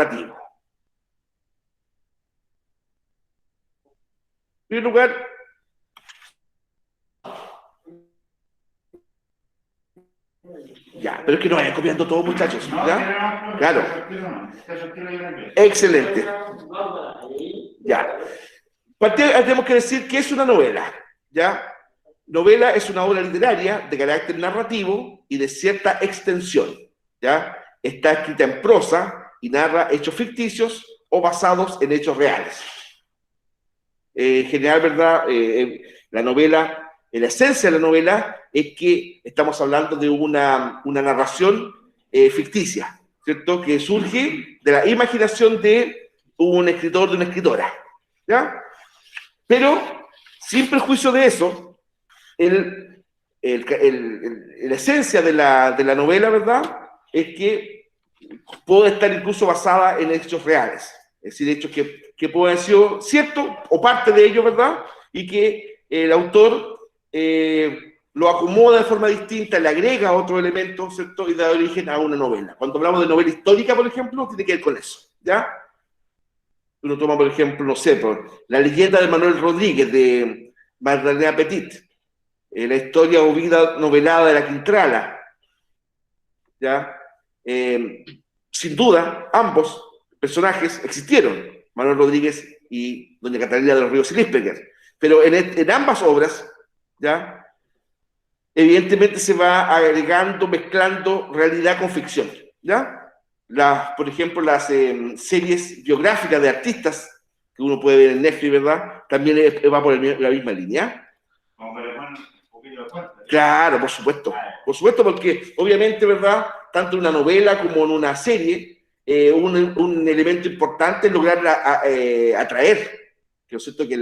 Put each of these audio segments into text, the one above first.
narrativo. En primer lugar, ya, pero es que no vayan copiando todo, muchachos, ¿ya? Claro. Excelente. Ya. Tenemos que decir que es una novela, ¿ya? Novela es una obra literaria de carácter narrativo y de cierta extensión, ¿ya? Está escrita en prosa y narra hechos ficticios o basados en hechos reales. En general, ¿verdad? La novela, la esencia de la novela es que estamos hablando de una narración ficticia, ¿cierto? Que surge de la imaginación de un escritor, de una escritora, ¿ya? Pero, sin perjuicio de eso, la esencia de la novela, ¿verdad? Es que puede estar incluso basada en hechos reales. Es decir, hechos que pueden haber sido ciertos o parte de ellos, ¿verdad? Y que el autor lo acomoda de forma distinta, le agrega otro elemento, ¿cierto? Y da origen a una novela. Cuando hablamos de novela histórica, por ejemplo, tiene que ver con eso, ¿ya? Uno toma, por ejemplo, no sé, La leyenda de Manuel Rodríguez, de Magdalena Petit, la historia o vida novelada de la Quintrala, ¿ya? Sin duda, ambos personajes existieron, Manuel Rodríguez y doña Catalina de los Ríos Lispberger, pero en ambas obras, ¿ya? Evidentemente se va agregando, mezclando realidad con ficción, ¿ya? Por ejemplo, las series biográficas de artistas que uno puede ver en Netflix, ¿verdad? También va por la misma línea. Claro, por supuesto, porque obviamente, ¿verdad? Tanto en una novela como en una serie, un elemento importante es lograr atraer, que es cierto que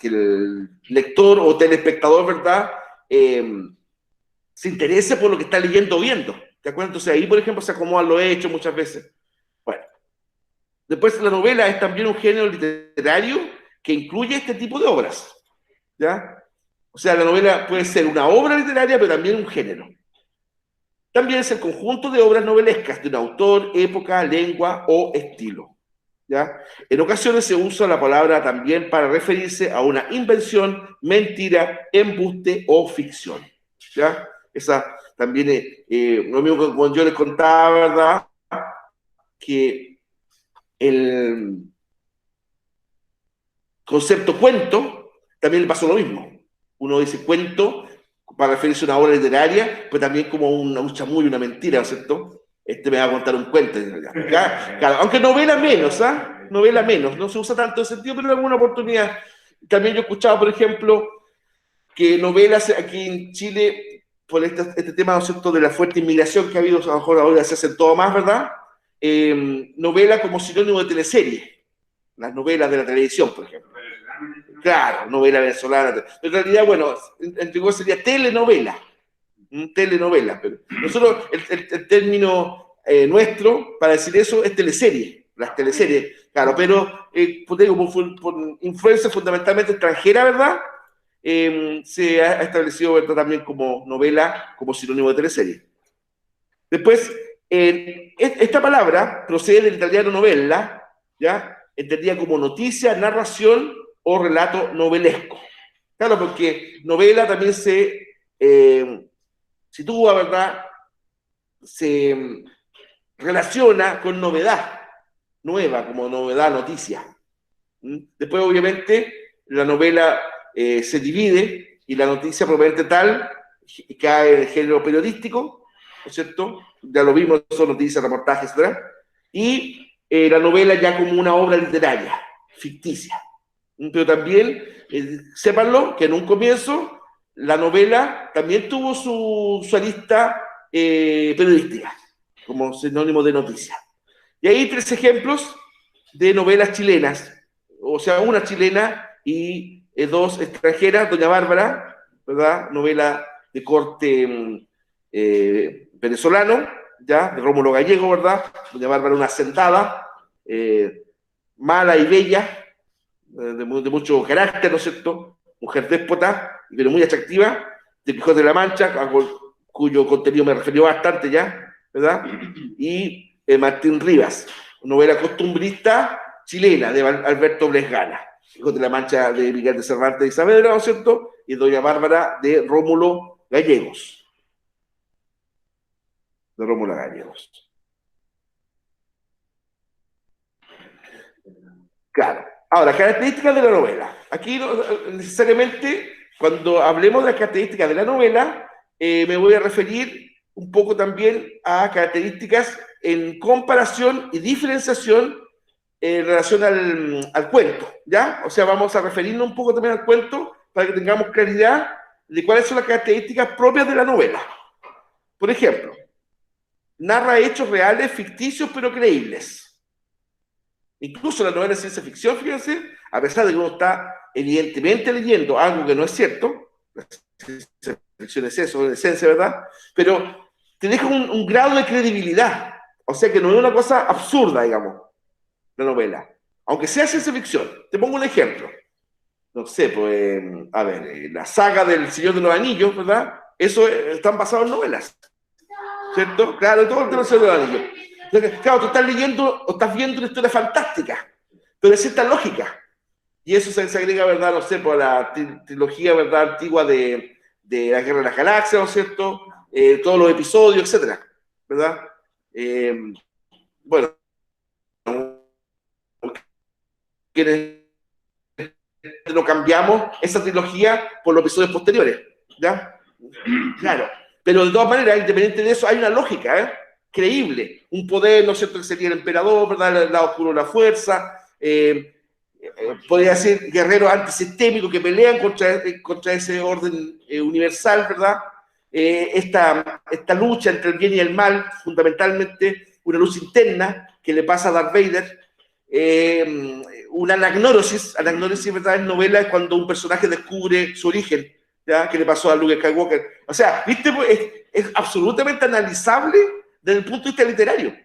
el lector o telespectador, ¿verdad? Se interese por lo que está leyendo o viendo. ¿De acuerdo? Entonces ahí, por ejemplo, se acomodan los hechos muchas veces. Bueno, después la novela es también un género literario que incluye este tipo de obras, ¿ya? O sea, la novela puede ser una obra literaria, pero también un género. También es el conjunto de obras novelescas de un autor, época, lengua o estilo, ¿ya? En ocasiones se usa la palabra también para referirse a una invención, mentira, embuste o ficción, ¿ya? Esa también lo mismo que cuando yo les contaba, ¿verdad? Que el concepto cuento también le pasó lo mismo. Uno dice cuento para referirse a una obra literaria, pero también como un chamuyo, una mentira, ¿no es cierto? Me va a contar un cuento. Claro, aunque novela menos, ¿ah? Novela menos, no se usa tanto en sentido, pero en alguna oportunidad. También yo he escuchado, por ejemplo, que novelas aquí en Chile, por este tema, ¿no es cierto?, de la fuerte inmigración que ha habido, a lo mejor ahora se hace todo más, ¿verdad? Novela como sinónimo de teleserie, las novelas de la televisión, por ejemplo. Claro, novela venezolana. En realidad, bueno, en rigor sería telenovela. Telenovela, pero nosotros, el término nuestro para decir eso es teleserie, las teleseries, claro, pero por influencia fundamentalmente extranjera, ¿verdad? Se ha establecido, ¿verdad?, también como novela, como sinónimo de teleserie. Después, esta palabra procede del italiano novella, ¿ya? Entendida como noticia, narración o relato novelesco. Claro, porque novela también se sitúa, ¿verdad? Se relaciona con novedad, nueva, como novedad, noticia. Después, obviamente, la novela se divide y la noticia propiamente tal cae en el género periodístico, ¿no es cierto? Ya lo vimos, son noticias, reportajes, etc. Y la novela ya como una obra literaria, ficticia. Pero también, sépanlo, que en un comienzo la novela también tuvo su arista periodística, como sinónimo de noticia. Y hay 3 ejemplos de novelas chilenas, o sea, una chilena y 2 extranjeras, Doña Bárbara, ¿verdad? Novela de corte venezolano, ¿ya? De Rómulo Gallego, ¿verdad? Doña Bárbara, una sentada, mala y bella, de mucho carácter, ¿no es cierto? Mujer déspota, pero muy atractiva, de Quijote de la Mancha, cuyo contenido me refirió bastante ya, ¿verdad? Y Martín Rivas, novela costumbrista chilena de Alberto Bresgana, Hijos de la Mancha de Miguel de Cervantes y Saavedra, ¿no es cierto? Y Doña Bárbara de Rómulo Gallegos. De Rómulo Gallegos. Claro. Ahora, características de la novela. Aquí necesariamente, cuando hablemos de las características de la novela, me voy a referir un poco también a características en comparación y diferenciación en relación al cuento, ¿ya? O sea, vamos a referirnos un poco también al cuento para que tengamos claridad de cuáles son las características propias de la novela. Por ejemplo, narra hechos reales, ficticios, pero creíbles. Incluso la novela de ciencia ficción, fíjense, a pesar de que uno está evidentemente leyendo algo que no es cierto, la ciencia ficción es eso, en esencia, ¿verdad? Pero te deja un grado de credibilidad. O sea que no es una cosa absurda, digamos, la novela. Aunque sea ciencia ficción. Te pongo un ejemplo. No sé, pues, a ver, la saga del Señor de los Anillos, ¿verdad? Eso están basados en novelas, ¿cierto? Claro, todo el tema del Señor de los Anillos. Entonces, claro, tú estás leyendo o estás viendo una historia fantástica, pero es cierta lógica. Y eso se agrega, ¿verdad? No sé, por la trilogía, ¿verdad? Antigua de la Guerra de las Galaxias, ¿no es cierto? Todos los episodios, etcétera, ¿verdad? Bueno, quienes lo cambiamos esa trilogía por los episodios posteriores, ¿ya? Claro, pero de todas maneras, independiente de eso, hay una lógica, ¿eh? Creíble. Un poder, ¿no es cierto?, que sería el emperador, ¿verdad? El lado oscuro de la fuerza, podría ser guerreros antisistémicos que pelean contra ese orden universal, ¿verdad? Esta lucha entre el bien y el mal, fundamentalmente una lucha interna que le pasa a Darth Vader, una anagnórisis, ¿verdad? En novela es cuando un personaje descubre su origen, ¿ya? Que le pasó a Luke Skywalker. O sea, ¿viste? Es absolutamente analizable desde el punto de vista literario,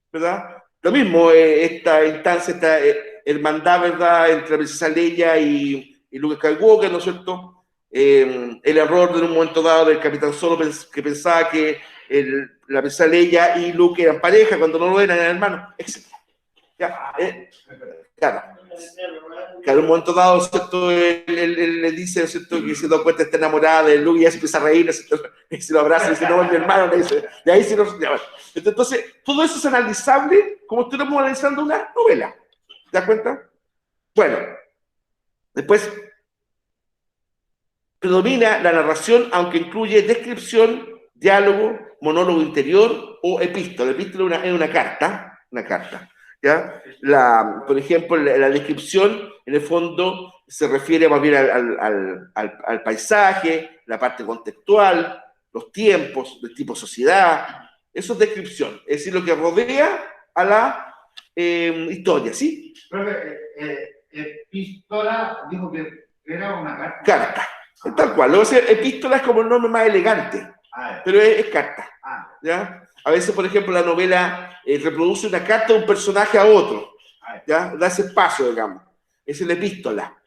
¿verdad? Lo mismo, esta instancia, esta hermandad, ¿verdad?, entre la princesa Leia y Luke Skywalker, ¿no es cierto? El error de en un momento dado del Capitán Solo que pensaba que la princesa Leia y Luke eran pareja cuando no lo eran hermanos, etc. ¿Ya? Claro. Claro, en un momento dado, ¿cierto? Él le dice, ¿cierto?, que se da cuenta está enamorada de Luke y ya se empieza a reír, ¿cierto? Y se lo abraza y dice, no, es mi hermano, le dice. De ahí se lo... Entonces, todo eso es analizable como estuviéramos analizando una novela. ¿Te das cuenta? Bueno, después predomina la narración, aunque incluye descripción, diálogo, monólogo interior o epístola. Epístola es una carta, ¿ya? Por ejemplo, la descripción, en el fondo, se refiere más bien al paisaje, la parte contextual, los tiempos, del tipo sociedad. Eso es descripción, es decir, lo que rodea a la historia, ¿sí? Profe, epístola dijo que era una carta. Carta, tal cual. Luego, epístola es como el nombre más elegante, pero es carta. ¿Ya? A veces, por ejemplo, la novela reproduce una carta de un personaje a otro, ¿ya? Da ese paso, digamos. Es la epístola.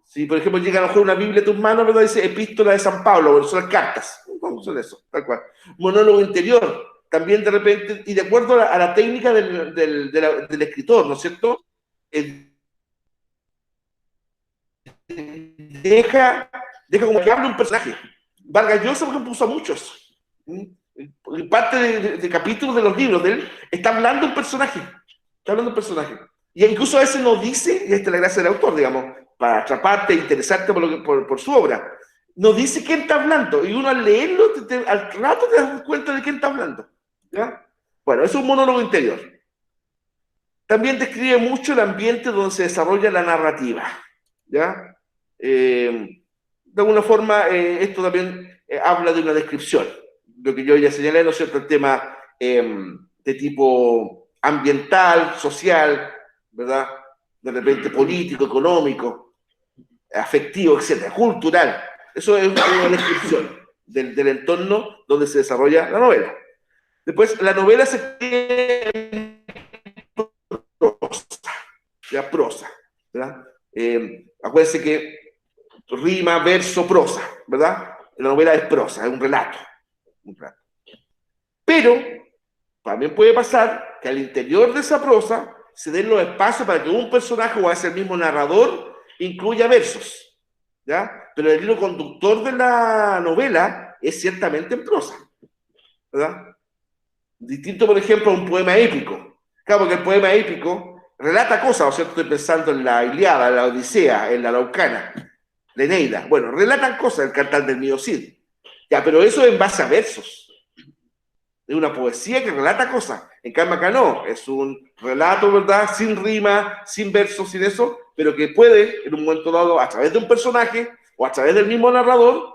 Si, por ejemplo, llega a lo mejor una Biblia a tus manos, ¿verdad? Dice epístola de San Pablo, bueno, son las cartas. ¿Cómo son eso? Tal cual. Monólogo interior, también de repente, y de acuerdo a la técnica del escritor, ¿no es cierto? Deja como que hable un personaje. Vargas Llosa, por ejemplo, usa muchos. Parte de capítulos de los libros de él está hablando un personaje. Está hablando un personaje. Y incluso a veces nos dice, y esta es la gracia del autor, digamos, para atraparte, interesarte por su obra, nos dice quién está hablando. Y uno al leerlo, al rato te das cuenta de quién está hablando. ¿Ya? Bueno, eso es un monólogo interior. También describe mucho el ambiente donde se desarrolla la narrativa. ¿Ya? De alguna forma, esto también habla de una descripción. Lo que yo ya señalé, ¿no es cierto?, el tema de tipo ambiental, social, ¿verdad? De repente político, económico, afectivo, etcétera, cultural. Eso es una descripción del entorno donde se desarrolla la novela. Después, la novela se tiene prosa, ya prosa, ¿verdad? Acuérdense que rima, verso, prosa, ¿verdad? La novela es prosa, es un relato. Pero también puede pasar que al interior de esa prosa se den los espacios para que un personaje o a ese mismo narrador incluya versos, ¿ya? Pero el hilo conductor de la novela es ciertamente en prosa, ¿verdad? Distinto, por ejemplo, a un poema épico. Claro, porque el poema épico relata cosas, ¿no es cierto? Estoy pensando en la Ilíada, en la Odisea, en la Araucana, la Eneida. Bueno, relatan cosas, el Cantar del Mío Cid. Ya, pero eso es en base a versos. Es una poesía que relata cosas. En cambio acá no, es un relato, ¿verdad? Sin rima, sin versos, sin eso, pero que puede, en un momento dado, a través de un personaje o a través del mismo narrador,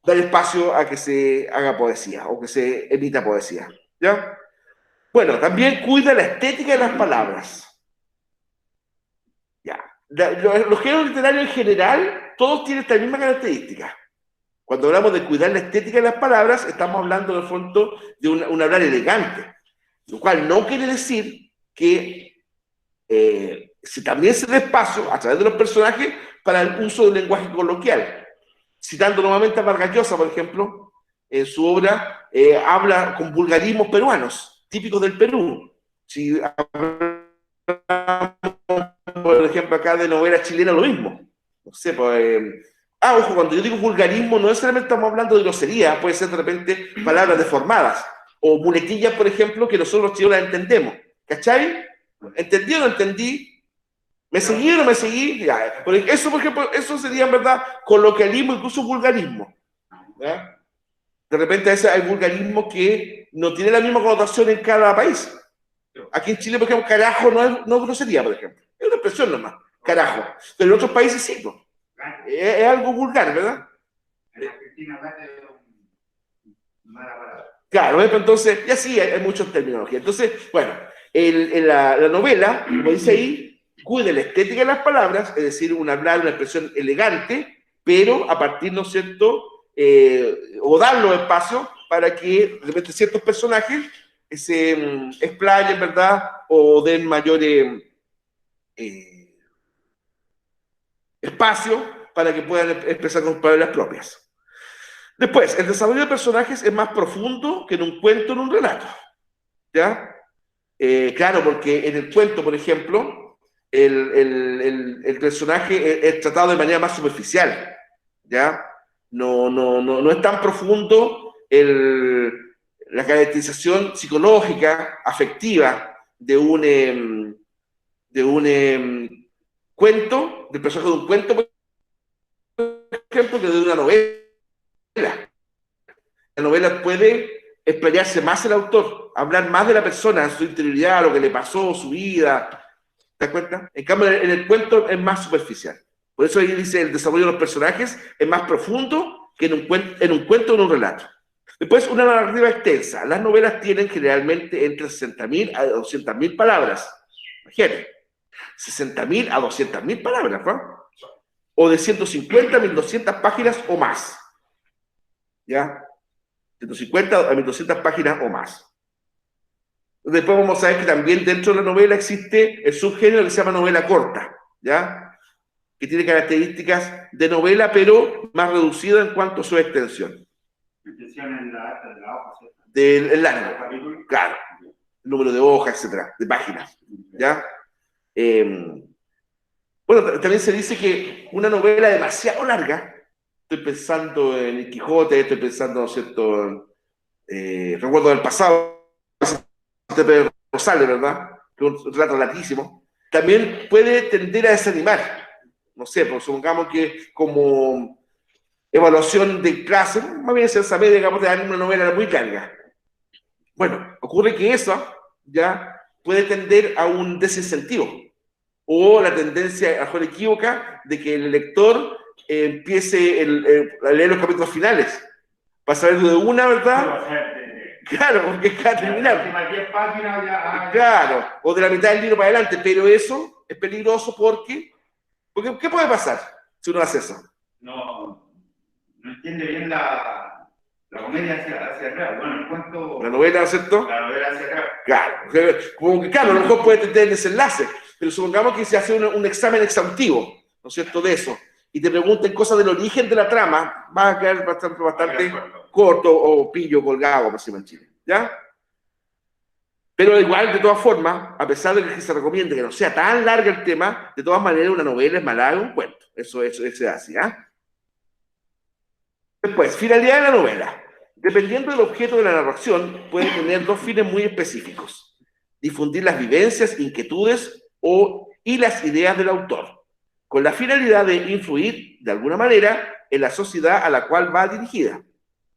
dar espacio a que se haga poesía o que se emita poesía, ¿ya? Bueno, también cuida la estética de las palabras. Ya. Los géneros literarios en general, todos tienen esta misma característica. Cuando hablamos de cuidar la estética de las palabras, estamos hablando de fondo de un hablar elegante, lo cual no quiere decir que si también se dé espacio a través de los personajes para el uso del lenguaje coloquial. Citando nuevamente a Vargas Llosa, por ejemplo, en su obra habla con vulgarismos peruanos, típicos del Perú. Si hablamos, por ejemplo, acá de novela chilena, lo mismo. No sé, pues... ojo, cuando yo digo vulgarismo, no necesariamente estamos hablando de grosería, puede ser de repente palabras deformadas, o muletillas, por ejemplo, que nosotros los chilenos las entendemos. ¿Cachai? ¿Entendí o no entendí? ¿Me seguí o no me seguí? Ya. Eso, por ejemplo, eso sería en verdad coloquialismo, incluso vulgarismo. ¿Ya? De repente a veces hay vulgarismo que no tiene la misma connotación en cada país. Aquí en Chile, por ejemplo, carajo no es grosería, por ejemplo. Es una expresión nomás, carajo. Pero en otros países sí, ¿no? Es algo vulgar, ¿verdad? En Argentina, mala palabra. Claro, entonces, y así hay muchas terminologías. Entonces, bueno, la novela, como dice ahí, cuida la estética de las palabras, es decir, un hablar, una expresión elegante, pero a partir, ¿no es cierto?, o dar los espacios para que, de repente, ciertos personajes se explayen, ¿verdad?, o den mayor espacio para que puedan expresar con palabras propias. Después, el desarrollo de personajes es más profundo que en un cuento, en un relato. ¿Ya? Claro, porque en el cuento, por ejemplo, el personaje es tratado de manera más superficial. ¿Ya? No es tan profundo la caracterización psicológica, afectiva de un cuento, del personaje de un cuento, por ejemplo, que de una novela. La novela puede explayarse más el autor, hablar más de la persona, su interioridad, lo que le pasó, su vida. ¿Te das cuenta? En cambio, en el cuento es más superficial. Por eso ahí dice el desarrollo de los personajes es más profundo que en un cuento o en un relato. Después, una narrativa extensa. Las novelas tienen generalmente entre 60.000 a 200.000 palabras. Imagínate, 60.000 a 200.000 palabras, ¿no? O de 150 a 1.200 páginas o más. ¿Ya? 150 a 1.200 páginas o más. Después vamos a ver que también dentro de la novela existe el subgénero que se llama novela corta, ¿ya? Que tiene características de novela, pero más reducida en cuanto a su extensión. Extensión en la arte de la hoja, ¿cierto? Del largo, claro. El número de hojas, etcétera, de páginas, ¿ya? Bueno, también se dice que una novela demasiado larga, estoy pensando en El Quijote, estoy pensando, ¿no es cierto?, Recuerdo del pasado, de Pedro Rosales, ¿verdad?, que es un relato larguísimo, también puede tender a desanimar. No sé, pues supongamos que como evaluación de clase, más bien se sabe, digamos, de dar una novela muy larga. Bueno, ocurre que eso ya puede tender a un desincentivo, o la tendencia, a lo mejor equívoca, de que el lector empiece a leer los capítulos finales, para saber de una, ¿verdad? Claro, porque es cada terminar. 10 páginas ya. Claro, o de la mitad del libro para adelante, pero eso es peligroso porque ¿qué puede pasar si uno hace eso? No entiende bien la comedia hacia atrás. Bueno, el cuento. La novela, ¿no es cierto? La novela hacia atrás. Claro, como que claro, a lo mejor puede tener el desenlace, pero supongamos que se hace un examen exhaustivo, ¿no es cierto?, de eso, y te pregunten cosas del origen de la trama, va a quedar bastante corto o pillo colgado, como se llama en Chile, ¿ya? Pero igual, de todas formas, a pesar de que se recomiende que no sea tan largo el tema, de todas maneras una novela es más larga que un cuento. Eso es así, ¿ah? Después, finalidad de la novela. Dependiendo del objeto de la narración, puede tener dos fines muy específicos. Difundir las vivencias, inquietudes y las ideas del autor, con la finalidad de influir, de alguna manera, en la sociedad a la cual va dirigida.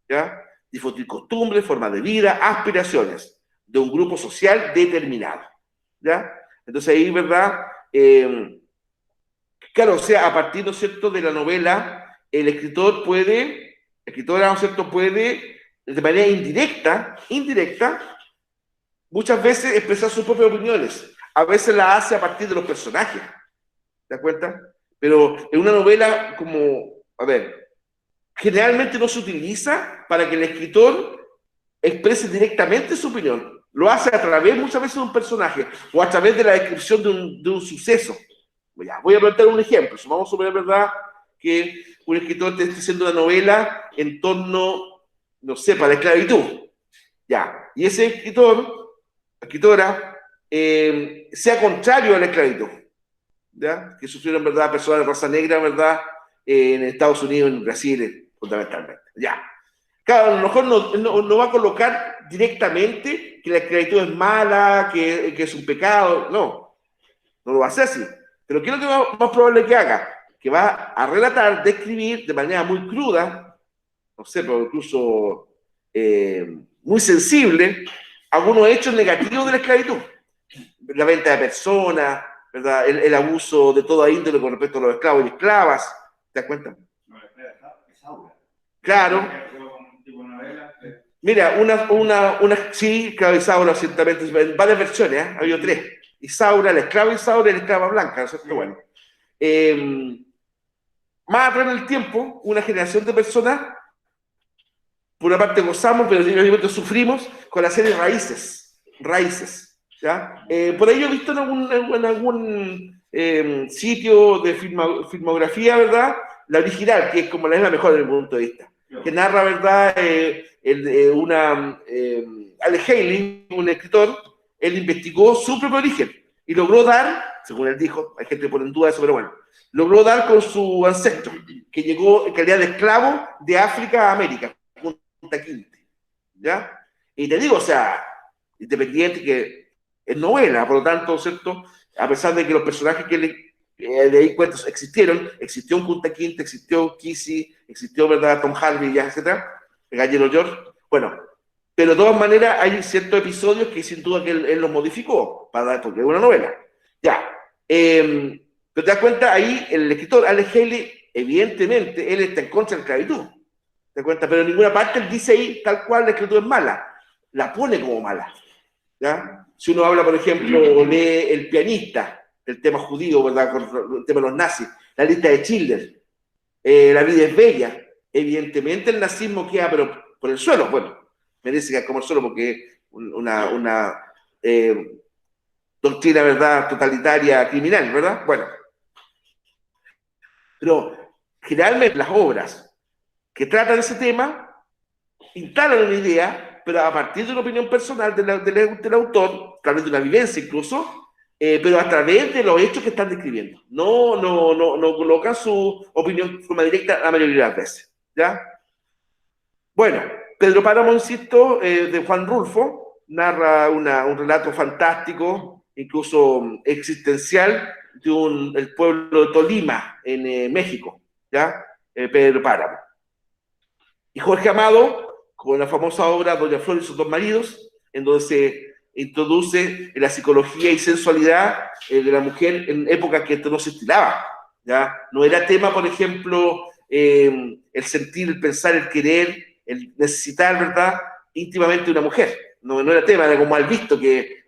¿Ya? Difundir costumbres, formas de vida, aspiraciones de un grupo social determinado. ¿Ya? Entonces ahí, ¿verdad? Claro, o sea, a partir, ¿no es cierto?, de la novela, el escritor puede, la escritora, ¿no es cierto?, puede, de manera indirecta, muchas veces expresar sus propias opiniones. A veces la hace a partir de los personajes. ¿Te das cuenta? Pero en una novela como, a ver, generalmente no se utiliza para que el escritor exprese directamente su opinión. Lo hace a través muchas veces de un personaje o a través de la descripción de un suceso. Ya, voy a plantear un ejemplo. Vamos a suponer, ¿verdad?, que un escritor te esté haciendo una novela en torno, no sé, para la esclavitud. Ya, y ese escritora, sea contrario a la esclavitud. ¿Ya? Que sufrieron, ¿verdad?, personas de raza negra, ¿verdad?, en Estados Unidos, en Brasil, fundamentalmente. Ya. Claro, a lo mejor no va a colocar directamente que la esclavitud es mala, que es un pecado, no lo va a hacer así. Pero ¿qué es lo que más probable que haga? Que va a relatar, describir de manera muy cruda, no sé, pero incluso muy sensible, algunos hechos negativos de la esclavitud. La venta de personas, ¿verdad? El abuso de toda índole con respecto a los esclavos y esclavas. ¿Te das cuenta? Claro. Mira, sí, claro, Isaura, ciertamente, en varias versiones, ¿eh? Ha habido tres. Isaura, la esclava Isaura y la esclava blanca, ¿no es cierto? Bueno. Más atrás en el tiempo, una generación de personas, por una parte gozamos, pero en momento sufrimos con la serie Raíces. ¿Ya? Por ahí yo he visto en algún sitio de filmografía, ¿verdad?, la original, que es como la mejor desde mi punto de vista, que narra, ¿verdad?, Alex Haley, un escritor, él investigó su propio origen y logró dar, según él dijo, hay gente que pone en duda eso, pero bueno, logró dar con su ancestro, que llegó en calidad de esclavo de África a América, Punta Quinte, ¿ya? Y te digo, o sea, independiente que es novela, por lo tanto, ¿cierto?, a pesar de que los personajes que de ahí cuentos existió un Punta Quinte, existió Kissy, existió, ¿verdad?, Tom Harvey, ya, etcétera, el Gallero George, bueno, pero de todas maneras hay ciertos episodios que sin duda que él los modificó, porque es una novela. Ya, pero te das cuenta, ahí el escritor Alex Haley, evidentemente, él está en contra de la esclavitud, te das cuenta, pero en ninguna parte él dice ahí tal cual la escritura es mala, la pone como mala, ¿ya? Si uno habla, por ejemplo, o lee El pianista, el tema judío, ¿verdad?, con el tema de los nazis, la lista de Schindler, La vida es bella, evidentemente el nazismo queda pero por el suelo, bueno, merece que como el suelo porque una doctrina, ¿verdad?, totalitaria, criminal, ¿verdad? Bueno, pero generalmente las obras que tratan ese tema instalan una idea, pero a partir de una opinión personal del autor, a través de una vivencia incluso, pero a través de los hechos que están describiendo. No colocan su opinión de forma directa la mayoría de las veces, ¿ya? Bueno, Pedro Páramo, insisto, de Juan Rulfo, narra un relato fantástico, incluso existencial, de el pueblo de Tolima, en México, ¿ya? Pedro Páramo. Y Jorge Amado, con la famosa obra Doña Flor y sus dos maridos, en donde se introduce la psicología y sensualidad de la mujer en épocas que esto no se estilaba, ¿ya? No era tema, por ejemplo, el sentir, el pensar, el querer, el necesitar, ¿verdad?, íntimamente una mujer. No era tema, era como mal visto que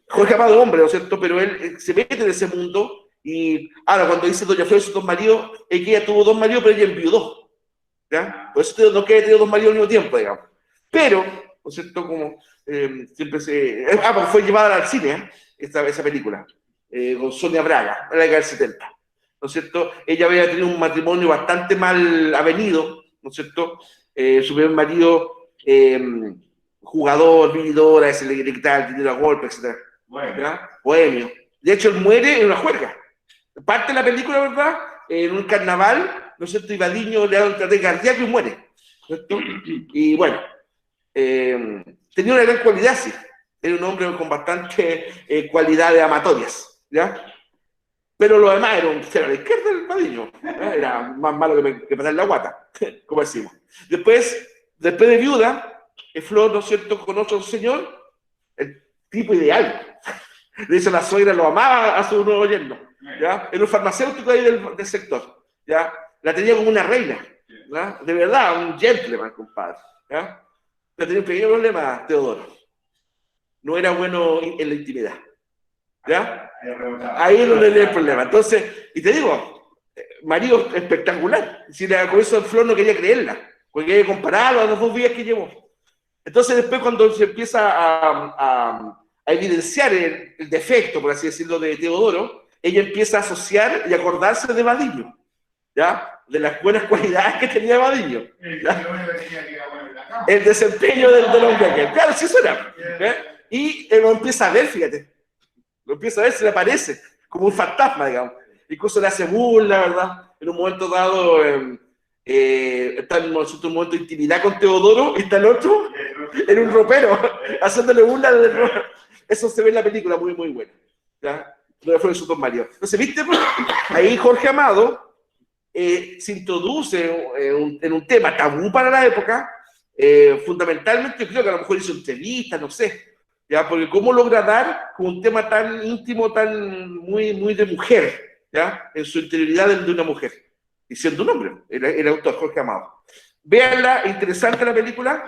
Jorge Amado, hombre, ¿no es cierto?, pero él se mete en ese mundo y ahora cuando dice Doña Flor y sus dos maridos, es que ella tuvo dos maridos, pero ella enviudó, ¿ya? Por eso no queda tenido dos maridos al mismo tiempo, digamos. Pero, ¿no es cierto?, como siempre pues fue llevada al cine, esa película, con Sonia Braga, en la década del 70, ¿no es cierto? Ella había tenido un matrimonio bastante mal avenido, ¿no es cierto?, Su primer marido, jugador, vividor, a ese le quitaba el dinero a golpe, etc. Bueno. Bohemio. De hecho, él muere en una juerga. Parte de la película, ¿verdad? En un carnaval, ¿no es cierto? Y Badiño le da un ataque cardíaco y muere, ¿cierto? Y bueno, tenía una gran cualidad, sí. Era un hombre con bastante cualidades amatorias, ¿ya? Pero lo demás era un cero a la izquierda del Badiño. Era más malo que pasar la guata, como decimos. Después de viuda, Flor, ¿no es cierto?, conoce a un señor, el tipo ideal. De hecho, la suegra lo amaba a su nuevo yerno, ¿ya? Era un farmacéutico ahí del sector, ¿ya? La tenía como una reina, ¿ya? De verdad, un gentleman, compadre, ¿ya? Pero tenía un pequeño problema, Teodoro. No era bueno en la intimidad, ¿ya? Ahí es donde tenía el problema. Entonces, y te digo, marido espectacular. Si con eso Flor no quería creerla, porque quería compararlo a los 2 días que llevó. Entonces, después, cuando se empieza a evidenciar el defecto, por así decirlo, de Teodoro, ella empieza a asociar y acordarse de Badiño, ¿ya? De las buenas cualidades que tenía Badiño. El desempeño del hombre aquel. Claro, sí, eso era. Y lo empieza a ver, fíjate. Lo empieza a ver, se le aparece como un fantasma, digamos. Incluso le hace burla, ¿verdad? En un momento dado, está en un momento de intimidad con Teodoro y está el otro en un ropero, haciéndole burla del ropero. Eso se ve en la película, muy, muy buena. ¿Ya? Lo fue sus dos maridos. Entonces, ¿viste? Ahí Jorge Amado se introduce en un tema tabú para la época. Fundamentalmente, creo que a lo mejor hizo entrevistas, no sé. ¿Ya? Porque cómo logra dar con un tema tan íntimo, tan muy, muy de mujer, ¿ya? En su interioridad de una mujer. Y siendo un hombre, el autor Jorge Amado. Véanla, interesante la película.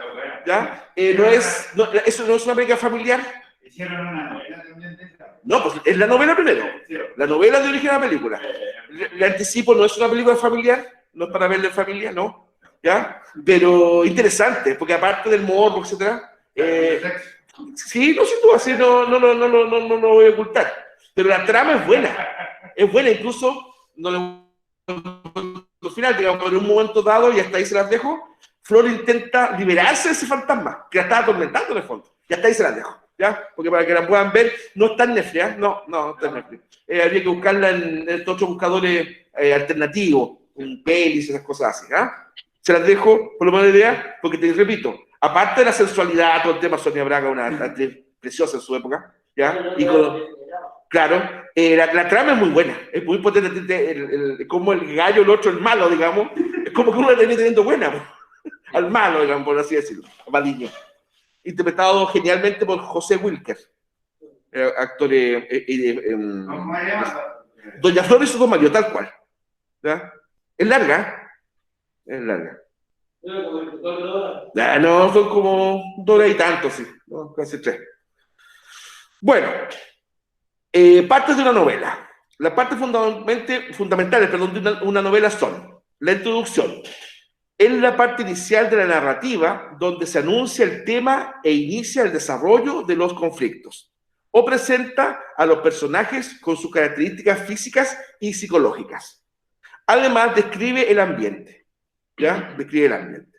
¿Ya? Eso no es una película familiar. ¿Hicieron una novela también de esta? No, pues es la novela primero. La novela de origen a la película. Le anticipo, no es una película familiar, no es para verla en familia, no. ¿Ya? Pero interesante, porque aparte del morbo, etcétera. Sí, no, sin duda, sí, no lo voy a ocultar. Pero la trama es buena, incluso no al final, digamos, en un momento dado, y hasta ahí se las dejo, Flor intenta liberarse de ese fantasma, que la estaba atormentando en el fondo, y hasta ahí se las dejo, ¿ya? Porque para que la puedan ver, no está en Netflix, ¿eh? No está en Netflix. Habría que buscarla en estos otros buscadores alternativos, en pelis, esas cosas así, ¿ya? Se las dejo, por lo menos de idea, porque te repito, aparte de la sensualidad, todo el tema, Sonia Braga, una actriz preciosa en su época, ¿ya? Y claro, la trama es muy buena, es muy potente, como el gallo, el otro, el malo, digamos, es como que uno la termina teniendo buena, al malo, digamos, por así decirlo, a Badiño. Interpretado genialmente por José Wilker, actor Doña Flor y su dos maridos, tal cual. ¿Ya? Es larga. No, son como 2 horas y tanto, sí, ¿no? Casi 3. Bueno, partes de una novela. Las partes fundamentales de una novela son la introducción. Es la parte inicial de la narrativa donde se anuncia el tema e inicia el desarrollo de los conflictos o presenta a los personajes con sus características físicas y psicológicas. Además, describe el ambiente. ¿Ya? Describe el ambiente.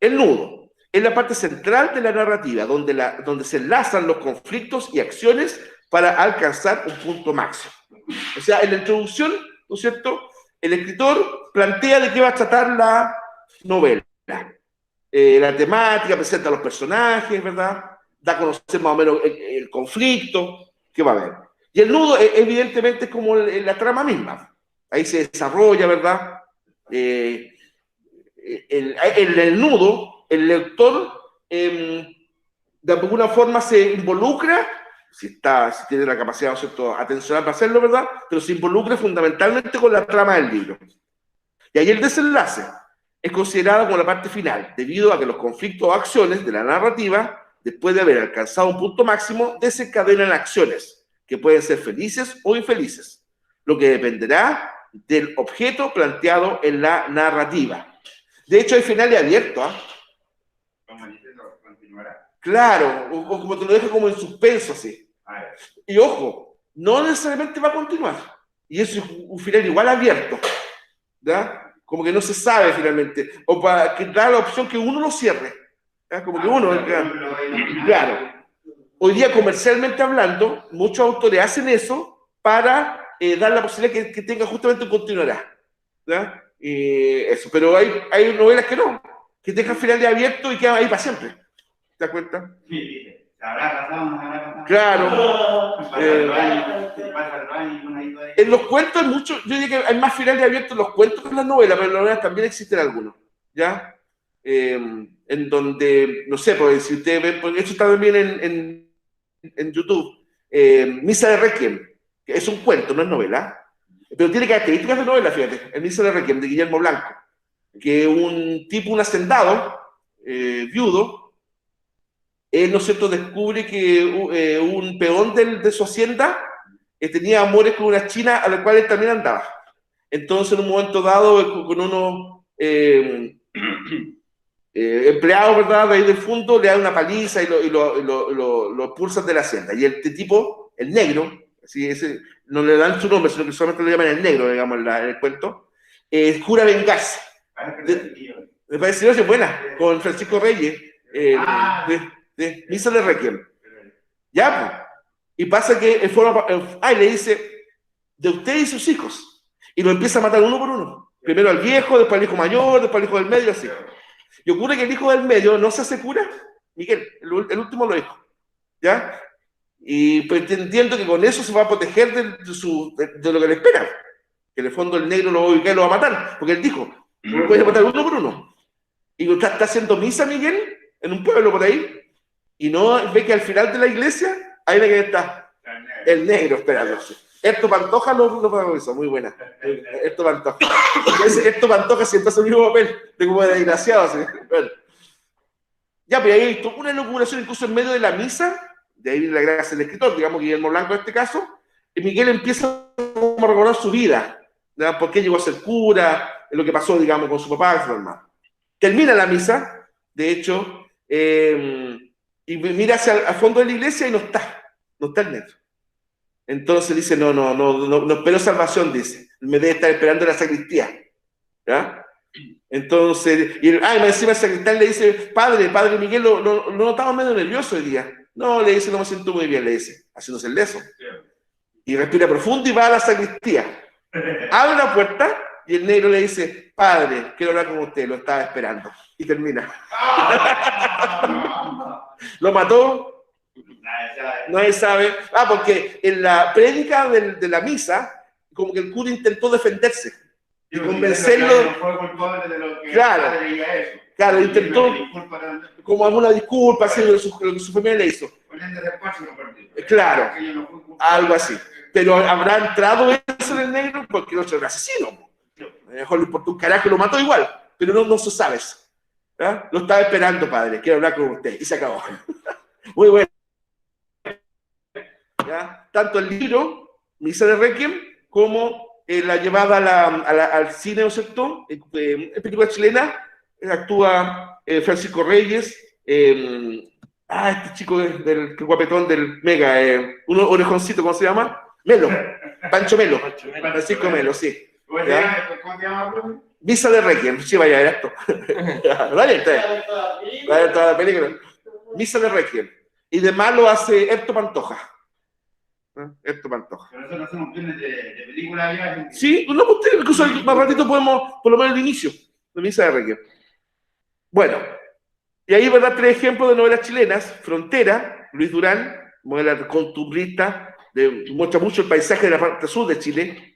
El nudo es la parte central de la narrativa donde se enlazan los conflictos y acciones para alcanzar un punto máximo. O sea, en la introducción, ¿no es cierto?, el escritor plantea de qué va a tratar la novela. La temática, presenta a los personajes, ¿verdad? Da a conocer más o menos el conflicto que va a haber. Y el nudo, evidentemente, es como la trama misma. Ahí se desarrolla, ¿verdad? El nudo, el lector, de alguna forma se involucra, si tiene la capacidad, ¿no es cierto?, atencional para hacerlo, ¿verdad? Pero se involucra fundamentalmente con la trama del libro. Y ahí el desenlace es considerado como la parte final, debido a que los conflictos o acciones de la narrativa, después de haber alcanzado un punto máximo, desencadenan acciones que pueden ser felices o infelices, lo que dependerá del objeto planteado en la narrativa. De hecho, hay finales abiertos, ¿ah? Como diciendo, continuará. Claro, o como te lo dejo como en suspenso, así. Y ojo, no necesariamente va a continuar. Y eso es un final igual abierto, ¿ya? como que no se sabe finalmente, o para que da la opción que uno lo cierre, ¿ya? Como que uno, claro. Hoy día, comercialmente hablando, muchos autores hacen eso para dar la posibilidad que tenga justamente un continuará, ¿ya? Eso, pero hay novelas que no, que dejan finales abiertos y quedan ahí para siempre, ¿te das cuenta? Sí, se habrá pasado, no se habrá pasado. Claro. En los cuentos hay mucho, yo diría que hay más finales abiertos en los cuentos que en las novelas, pero en las novelas también existen algunos, ¿ya? En donde, no sé, pues si ustedes ven, pues esto está también en YouTube, Misa de Requiem, que es un cuento, no es novela, pero tiene características de novela, fíjate, el Misa de Requiem de Guillermo Blanco, que un tipo, un hacendado, viudo, él, ¿no es cierto?, descubre que un peón de su hacienda tenía amores con una china a la cual él también andaba. Entonces, en un momento dado, con unos empleados, ¿verdad?, de ahí del fondo, le dan una paliza y lo expulsan de la hacienda. Y este tipo, el negro, así, no le dan su nombre, sino que solamente lo llaman el negro, digamos, en el cuento, jura vengarse. Me parece que es buena, con Francisco Reyes, de Misa de Requiem. Ya, pues. Y pasa que le dice, de usted y sus hijos. Y lo empieza a matar uno por uno. Primero al viejo, después al hijo mayor, después al hijo del medio, así. Y ocurre que el hijo del medio no se hace cura, Miguel, el último lo dijo. ¿Ya? Y pretendiendo que con eso se va a proteger de lo que le espera. Que en el fondo el negro lo va a matar. Porque él dijo, lo voy a matar uno por uno. Y está haciendo misa, Miguel, en un pueblo por ahí, y no ve que al final de la iglesia, ahí ve que está el negro esperándose. Esto Pantoja lo protagonizó, muy buena. Esto Pantoja. Esto Pantoja siempre hace el mismo papel, de como de desgraciado. Así. Bueno. Ya, pero ahí hay toda una inauguración incluso en medio de la misa, de ahí viene la gracia del escritor, digamos Guillermo Blanco en este caso, y Miguel empieza a recordar su vida, ¿verdad? Por qué llegó a ser cura, lo que pasó, digamos, con su papá y su hermano. Termina la misa, de hecho, y mira hacia el fondo de la iglesia y no está el negro. Entonces dice, no espero salvación, dice, me debe estar esperando en la sacristía, ¿ya? Entonces, y encima el sacristán le dice, padre Miguel, lo notaba medio nervioso hoy día. No, le dice, no me siento muy bien, le dice, haciéndose el leso. Y respira profundo y va a la sacristía. Abre la puerta y el negro le dice, padre, quiero hablar con usted, lo estaba esperando. Y termina. Lo mató. Nadie sabe. Porque en la prédica de la misa, como que el cura intentó defenderse y convencerlo. Claro, intentó como alguna disculpa, así lo que su familia le hizo. Claro, algo así. Pero habrá entrado eso en el negro porque no es el asesino. Mejor le importó un carajo, lo mató igual, pero no se sabe eso. ¿Ya? Lo estaba esperando, padre, quiero hablar con usted. Y se acabó. Muy bueno. ¿Ya? Tanto el libro, Misa de Requiem, como la llevada al cine, ¿no es cierto? En película chilena, actúa Francisco Reyes, este chico del guapetón del Mega, un orejoncito, ¿cómo se llama? Melo, Pancho Melo, Francisco Melo, sí. ¿Cómo se llama? Misa de Requiem, sí, vaya a ver esto. Vaya toda la película. Misa de Requiem. Y de malo hace Erto Pantoja. Erto Pantoja. Pero nosotros hacemos planes de película ya. Sí, no, usted, incluso más ratito podemos, por lo menos el inicio de Misa de Requiem. Bueno, y ahí, ¿verdad? 3 ejemplos de novelas chilenas. Frontera, Luis Durán, novela costumbrista, muestra mucho el paisaje de la parte sur de Chile.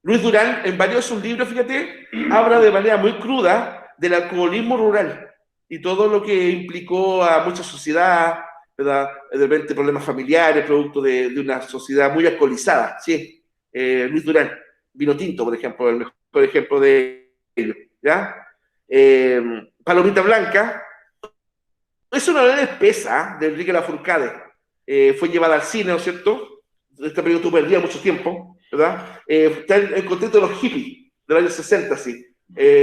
Luis Durán, en varios de sus libros, fíjate, habla de manera muy cruda del alcoholismo rural y todo lo que implicó a mucha sociedad, ¿verdad? De repente problemas familiares, producto de una sociedad muy alcoholizada, ¿sí? Luis Durán, Vino Tinto, por ejemplo, el mejor ejemplo de ello, ¿ya? Palomita Blanca, es una novela espesa de Enrique Lafourcade, fue llevada al cine, ¿no es cierto? Este periodo estuvo perdido mucho tiempo, ¿verdad? Está en el contexto de los hippies, de los años 60, sí.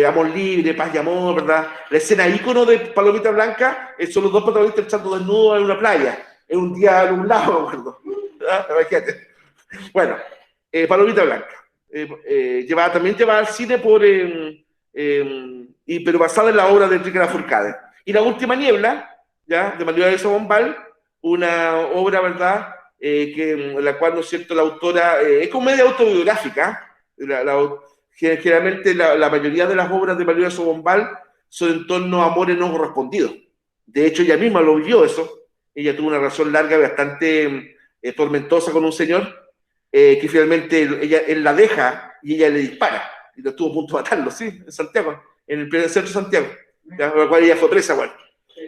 Amor libre, paz y amor, ¿verdad? La escena ícono de Palomita Blanca son los dos protagonistas echando desnudos en una playa, en un día nublado, me acuerdo. Imagínate. Bueno, Palomita Blanca. también llevada al cine pero basada en la obra de Enrique Lafourcade. Y La última niebla, ¿ya? De María Luisa Bombal, una obra, ¿verdad?, en la cual, ¿no es cierto?, la autora, es comedia autobiográfica, generalmente la mayoría de las obras de María Luisa Bombal son en torno a amores no correspondidos. De hecho, ella misma lo vivió eso. Ella tuvo una relación larga, bastante tormentosa con un señor, que finalmente él la deja y ella le dispara. Y lo estuvo a punto de matarlo, sí, en Santiago, en el pleno centro de Santiago. ¿Ya? Por lo cual ella fue presa, bueno.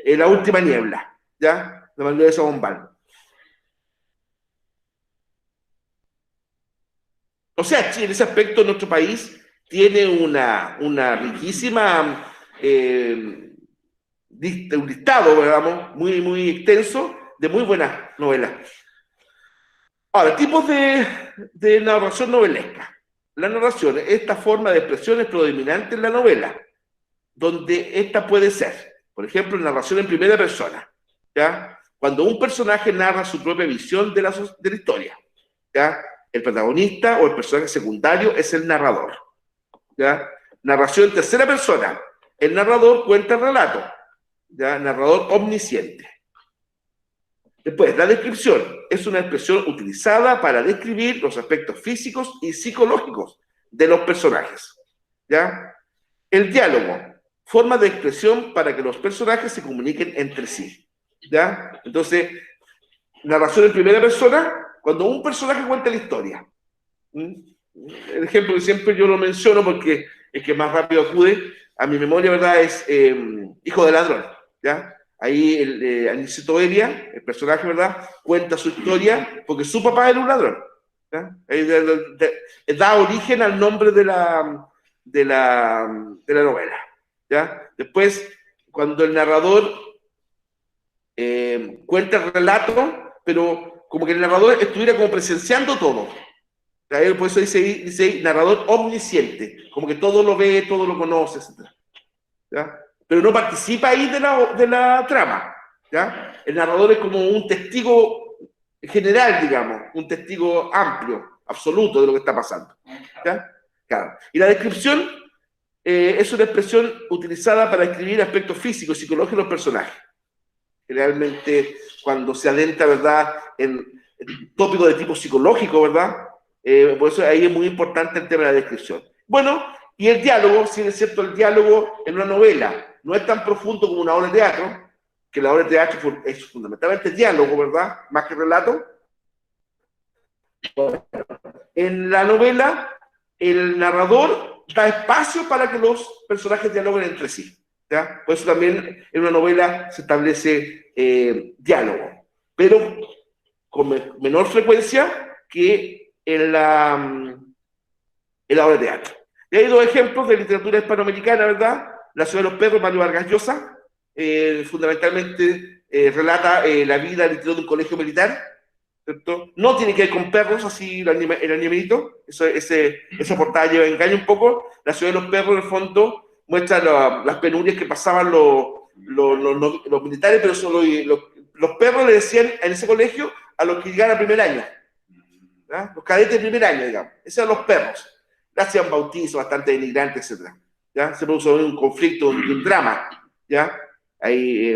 La última niebla, ¿ya? De María Luisa Bombal. O sea, en ese aspecto nuestro país tiene una riquísima, un listado, digamos, muy, muy extenso de muy buenas novelas. Ahora, tipos de narración novelesca. La narración es esta forma de expresión es predominante en la novela, donde esta puede ser, por ejemplo, narración en primera persona, ¿ya? Cuando un personaje narra su propia visión de la historia, ¿ya? El protagonista o el personaje secundario es el narrador, ¿ya? Narración en tercera persona. El narrador cuenta el relato, ¿ya? Narrador omnisciente. Después, la descripción es una expresión utilizada para describir los aspectos físicos y psicológicos de los personajes, ¿ya? El diálogo, forma de expresión para que los personajes se comuniquen entre sí, ¿ya? Entonces, narración en primera persona, cuando un personaje cuenta la historia. El ejemplo que siempre yo lo menciono porque es que más rápido acude a mi memoria, ¿verdad? Es Hijo de Ladrón, ¿ya? Ahí Aniceto Elia, el personaje, ¿verdad?, cuenta su historia porque su papá era un ladrón, ¿ya? Ahí da origen al nombre de la novela, ¿ya? Después, cuando el narrador cuenta el relato, pero como que el narrador estuviera como presenciando todo. Por eso dice narrador omnisciente, como que todo lo ve, todo lo conoce, etc. ¿Ya? Pero no participa ahí de la trama, ¿ya? El narrador es como un testigo general, digamos, un testigo amplio, absoluto de lo que está pasando, ¿ya? Claro. Y la descripción es una expresión utilizada para describir aspectos físicos y psicológicos de los personajes. Generalmente, cuando se adentra, ¿verdad?, en tópicos de tipo psicológico, ¿verdad? Por eso ahí es muy importante el tema de la descripción. Bueno, y el diálogo, si es cierto, el diálogo en una novela no es tan profundo como una obra de teatro, que la obra de teatro es fundamentalmente diálogo, ¿verdad?, más que relato. En la novela, el narrador da espacio para que los personajes dialoguen entre sí, ¿ya? Por eso también en una novela se establece diálogo, pero con menor frecuencia que en la obra de teatro. Y hay dos ejemplos de literatura hispanoamericana, ¿verdad? La ciudad de los perros, Mario Vargas Llosa, fundamentalmente relata la vida al interior de un colegio militar, ¿cierto? No tiene que ver con perros, así el animalito, esa portada lleva engaño un poco. La ciudad de los perros, en el fondo, muestra las penurias que pasaban los militares, pero los perros le decían en ese colegio a los que llegaban al primer año, ¿ya? Los cadetes del primer año, digamos, esos eran los perros. Le hacían bautizos bastante denigrantes, etc. ¿Ya? Se produjo un conflicto, un drama, ¿ya? Ahí,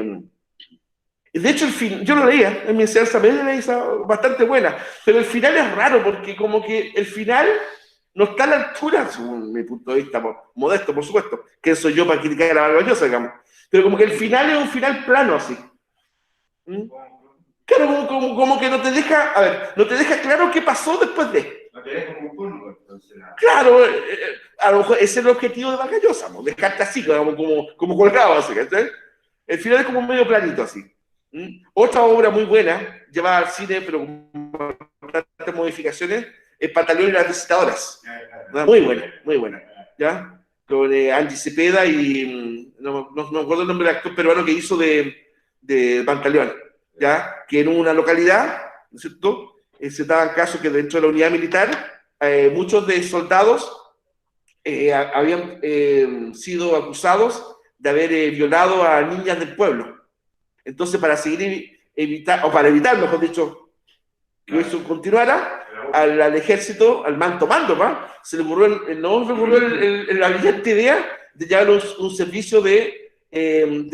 de hecho, yo lo leía en mi enseñanza media, bastante buena, pero el final es raro porque como que el final no está a la altura, según mi punto de vista modesto, por supuesto, que soy yo para criticar a la Vargas Llosa, digamos, pero como que el final es un final plano, así. Claro, como que no te deja, a ver, no te deja claro qué pasó después de. No te deja conforme, entonces. Claro, a lo mejor ese es el objetivo de Vargas Llosa, dejarte así, como colgado, así, ¿sí? El final es como medio planito, así. Otra obra muy buena, llevada al cine, pero con bastantes modificaciones, es Pantaleón y las visitadoras. Muy buena, ¿ya? Con Angie Cepeda y no me acuerdo el nombre del actor peruano que hizo de Pantaleón, ¿ya? Que en una localidad, ¿no es cierto?, se daban casos que dentro de la unidad militar, muchos de soldados habían sido acusados de haber violado a niñas del pueblo. Entonces, para evitar, mejor dicho, que eso continuara, al ejército, al manto mando, ¿va? Se le ocurrió, no se le ocurrió la brillante idea de llevar un servicio de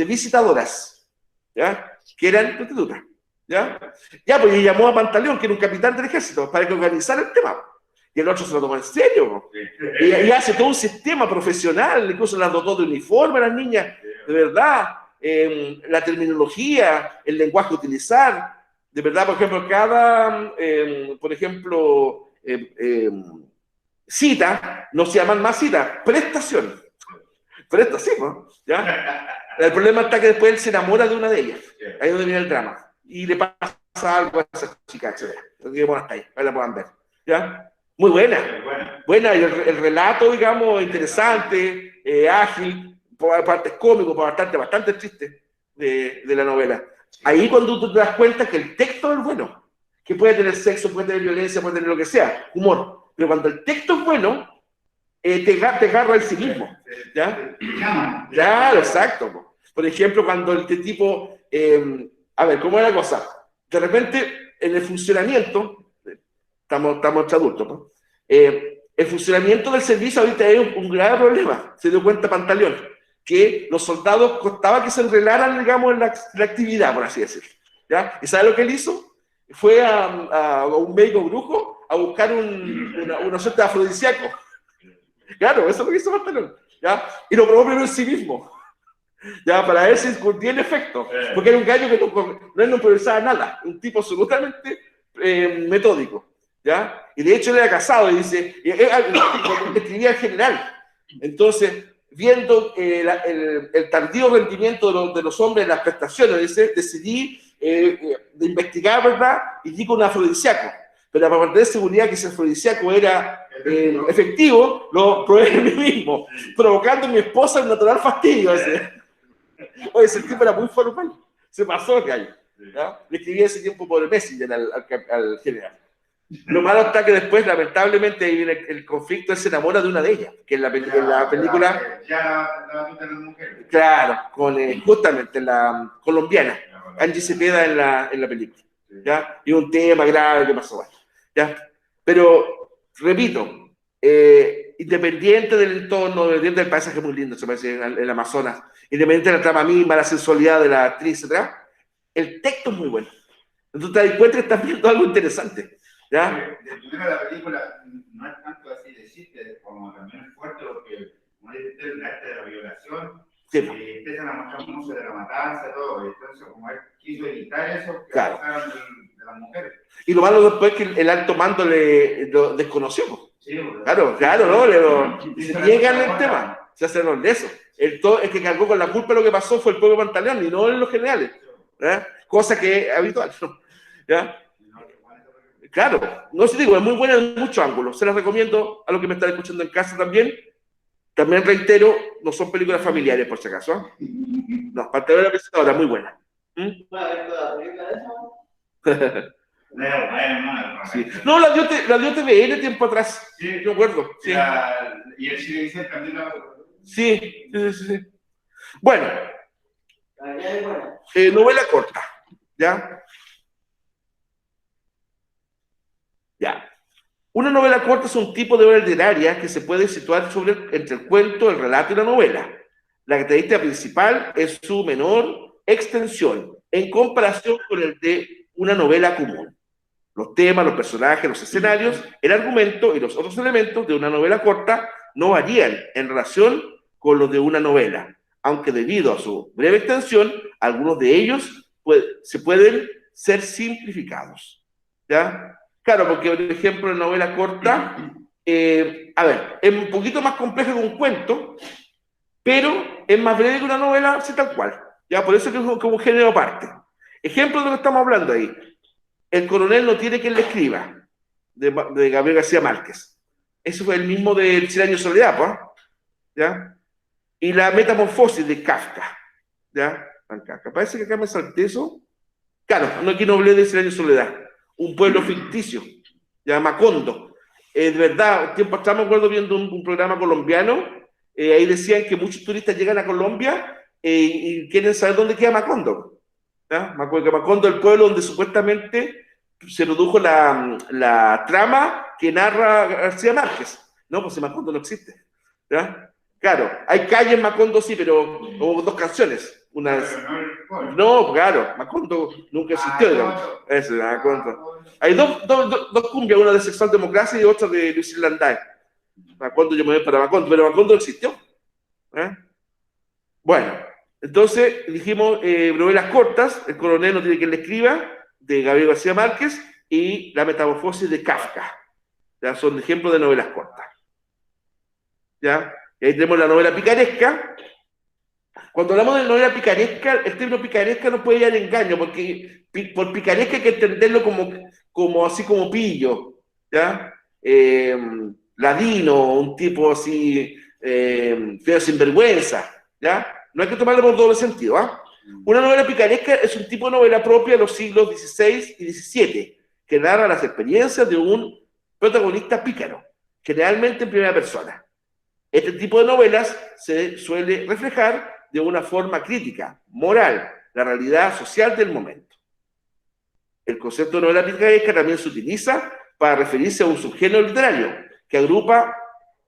visitadoras, ¿ya? Que eran prostitutas, ¿ya? Ya, pues y llamó a Pantaleón, que era un capitán del ejército, para que organizara el tema. Y el otro se lo tomó en serio, y hace todo un sistema profesional, incluso las dotó de uniforme a las niñas, de verdad, la terminología, el lenguaje a utilizar, de verdad, por ejemplo, cita, no se llaman más citas, prestación. Prestación, ¿no? ¿Ya? El problema está que después él se enamora de una de ellas, ahí es donde viene el drama, y le pasa algo a esa chica, etc. Bueno, hasta ahí, ahí la puedan ver, ¿ya? Muy buena, buena, y el relato, digamos, interesante, ágil, por partes cómico, por bastante triste de la novela. Ahí cuando tú te das cuenta que el texto es bueno, que puede tener sexo, puede tener violencia, puede tener lo que sea, humor, pero cuando el texto es bueno, te agarra el sí mismo, ¿ya? Claro, exacto. Por ejemplo, cuando este tipo, a ver, ¿cómo es la cosa? De repente, en el funcionamiento, estamos adultos, ¿no? El funcionamiento del servicio ahorita es un grave problema, se dio cuenta Pantaleón, que los soldados costaba que se enrelaran, digamos, en la actividad, por así decirlo, ¿ya? ¿Y sabe lo que él hizo? Fue a un médico brujo a buscar una suerte de afrodisíaco. Claro, eso es lo que hizo Pantaleón, ¿ya? Y lo probó primero en sí mismo, ¿ya? Para ver si tiene efecto, porque era un gallo que no improvisaba nada, un tipo absolutamente metódico, ¿ya? Y de hecho él era casado y dice, escribía en general. Entonces, viendo el tardío rendimiento de los hombres en las prestaciones, dice, decidí de investigar, ¿verdad? Y di con un afrodisíaco. Pero para tener seguridad que ese afrodisíaco era efectivo, lo probé en mí mismo, provocando en mi esposa un natural fastidio. Oye, ese tipo era muy formal, se pasó el gallo. ¿Ya? Le escribí ese tiempo por el Messenger al general. Lo malo está que después, lamentablemente, el conflicto, él se enamora de una de ellas, que en la película... Claro, justamente la colombiana, Angie Cepeda en la película. ¿Ya? Y un tema grave que pasó. ¿Ya? Pero, repito, independiente del entorno, independiente del paisaje muy lindo, se parece en el Amazonas, independiente de la trama misma, la sensualidad de la actriz, etc., el texto es muy bueno. Entonces te das cuenta que estás viendo algo interesante. ¿Ya? De primero la película no es tanto así de chiste, como también es fuerte, porque como dice usted, el arte de la violación, sí. Empiezan a mostrar mucho de la matanza, todo, entonces como él quiso evitar eso, que claro. pasaron de las mujeres. Y lo malo después es que el alto mando lo desconoció. Sí, claro, ¿no? Se niegan el tema, se hacen de eso. El que cargó con la culpa de lo que pasó fue el pueblo Pantaleón y no en los generales. ¿Ya? Cosa que es habitual. ¿Ya? Claro, no sé, digo, es muy buena en muchos ángulos. Se las recomiendo a los que me están escuchando en casa también. También reitero, no son películas familiares, por si acaso. No, Pantaleón es una presentadora muy buena. Sí. No, la dio TVN tiempo atrás. Sí, yo acuerdo. Sí. Y el Chile también la... Sí. Bueno, novela corta, ¿ya? Ya. Una novela corta es un tipo de obra literaria que se puede situar entre el cuento, el relato y la novela. La característica principal es su menor extensión en comparación con el de una novela común. Los temas, los personajes, los escenarios, el argumento y los otros elementos de una novela corta no varían en relación con los de una novela, aunque debido a su breve extensión, algunos de ellos se pueden ser simplificados. ¿Ya? Claro, porque, por ejemplo, en novela corta, es un poquito más compleja que un cuento, pero es más breve que una novela, así tal cual. ¿Ya? Por eso es como un género aparte. Ejemplo de lo que estamos hablando ahí. El coronel no tiene quien le escriba, de Gabriel García Márquez. Eso fue el mismo del Cien años de soledad, ¿pues? ¿Ya? Y la metamorfosis de Kafka. ¿Ya? Kafka. Parece que acá me salté eso. Claro, aquí no hablé de Cien años de soledad. Un pueblo ficticio, ya Macondo. De verdad, tiempo atrás me acuerdo viendo un programa colombiano, ahí decían que muchos turistas llegan a Colombia y quieren saber dónde queda Macondo. ¿Ya? Macondo, el pueblo donde supuestamente se produjo la trama que narra García Márquez. No, pues en Macondo no existe. ¿Ya? Claro, hay calle en Macondo, sí, pero hubo 2 canciones. Una es... No, claro, Macondo nunca existió, digamos. Eso, Macondo. Hay dos cumbias, una de Sexual Democracia y otra de Luis Landay. Macondo, yo me voy para Macondo, pero Macondo no existió. Bueno, entonces dijimos novelas cortas, El coronel no tiene quien le escriba, de Gabriel García Márquez, y La metamorfosis de Kafka. ¿Ya? Son ejemplos de novelas cortas. ¿Ya? Y ahí tenemos la novela picaresca. Cuando hablamos de novela picaresca, el término picaresca no puede ir al engaño, porque por picaresca hay que entenderlo como así como pillo, ¿ya? Ladino, un tipo así, feo sinvergüenza, ¿ya? No hay que tomarlo por doble sentido, ¿ah? Una novela picaresca es un tipo de novela propia de los siglos XVI y XVII, que narra las experiencias de un protagonista pícaro, generalmente en primera persona. Este tipo de novelas se suele reflejar de una forma crítica, moral, la realidad social del momento. El concepto de novela picaresca también se utiliza para referirse a un subgénero literario que agrupa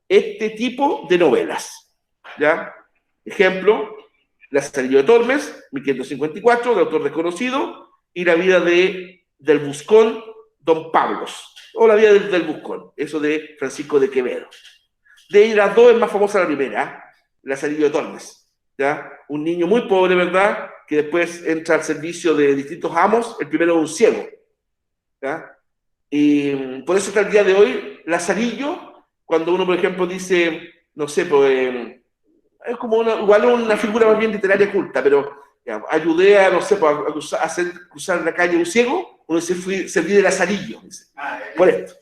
este tipo de novelas. ¿Ya? Ejemplo, Lazarillo de Tormes, 1554, de autor desconocido, y la vida del buscón Don Pablos, o la vida del buscón, eso de Francisco de Quevedo. De las dos es más famosa la primera, Lazarillo de Tormes, ¿ya? Un niño muy pobre, ¿verdad?, que después entra al servicio de distintos amos, el primero es un ciego, ¿ya? Y por eso hasta el día de hoy, Lazarillo, cuando uno, por ejemplo, dice, no sé, pues, es como igual una figura más bien literaria culta, pero digamos, ayudé a, no sé, pues, a hacer cruzar la calle un ciego, uno dice, serví de Lazarillo, dice. Por esto.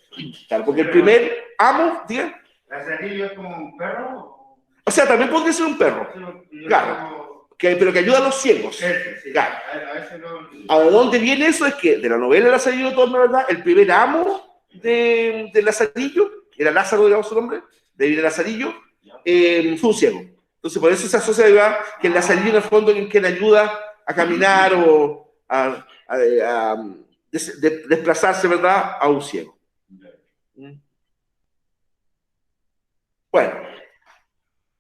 Claro, porque el primer amo, diga. ¿Lazarillo es como un perro? O sea, también podría ser un perro. Claro. Pero que ayuda a los ciegos. Sí. Claro. ¿A dónde viene eso? Es que de la novela Lazarillo de Tormes, ¿verdad? El primer amo de Lazarillo, era Lázaro, digamos su nombre, de Lazarillo, fue un ciego. Entonces, por eso se asocia, ¿verdad?, que el Lazarillo en el fondo es quien ayuda a caminar o a desplazarse, ¿verdad?, a un ciego. Bueno,